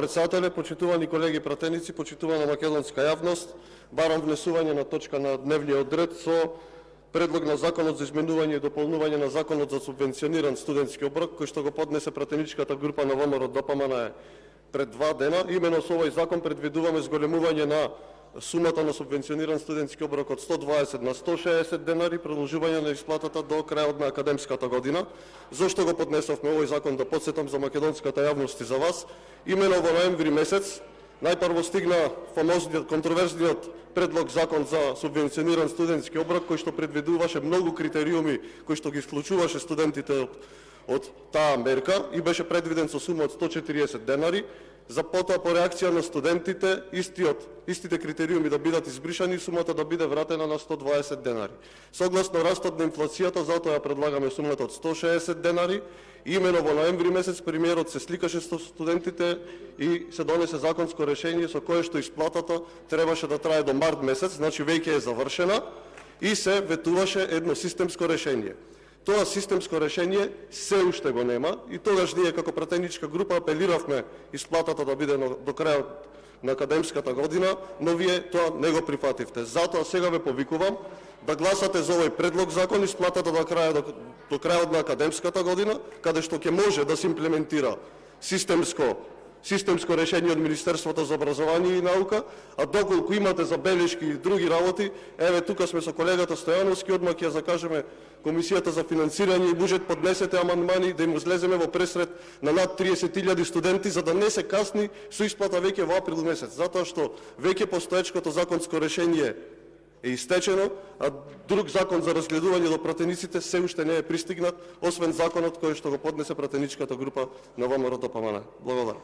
Председателе, почитувани колеги пратеници, почитувана македонска јавност, барам внесување на точка на дневниот ред со предлог на Законот за изменување и дополнување на Законот за субвенциониран студентски оброк, кој што го поднесе пратеничката група на ВМРО ДПМН пред 2 дена. Имено со овој закон предвидуваме зголемување на сумата на субвенциониран студентски оброк од 120 на 160 денари, продолжување на исплатата до крајот на академската година. Зошто го поднесовме овој закон, да подсетам за македонската јавност и за вас? Имено во ноември месец најпрво стигна фамозниот, контроверзниот предлог закон за субвенциониран студентски оброк, кој што предвидуваше многу критериуми, кој што ги исклучуваше студентите од таа мерка и беше предвиден со сума од 140 денари. За потоа по реакција на студентите истите критериуми да бидат избришани, сумата да биде вратена на 120 денари. Согласно растот на инфлацијата, затоа ја предлагаме сумата од 160 денари. Имено во ноември месец премиерот се сликаше со студентите и се донесе законско решение со кое што исплатата требаше да трае до март месец, значи веќе е завршена, и се ветуваше едно системско решение. Тоа системско решение се уште го нема и тогаш ние како пратеничка група апелиравме исплатата да биде до крајот на академската година, но вие тоа не го прифативте. Затоа сега ве повикувам да гласате за овој предлог закон, исплатата до крајот на академската година, каде што ќе може да се имплементира системско решение од Министерството за образование и наука, а доколку имате забелешки и други работи, еве тука сме со колегата Стојановски, одмак ја закажеме Комисијата за финансирање и буџет, поднесете амандмани да им излеземе во пресред на над 30.000 студенти, за да не се касни со исплата веќе во април месец, затоа што веќе постоечкото законско решение е истечено, а друг закон за разгледување до пратениците се уште не е пристигнат, освен законот кој што го поднесе пратеничката група на ВМРО ДПМН. Благодарам.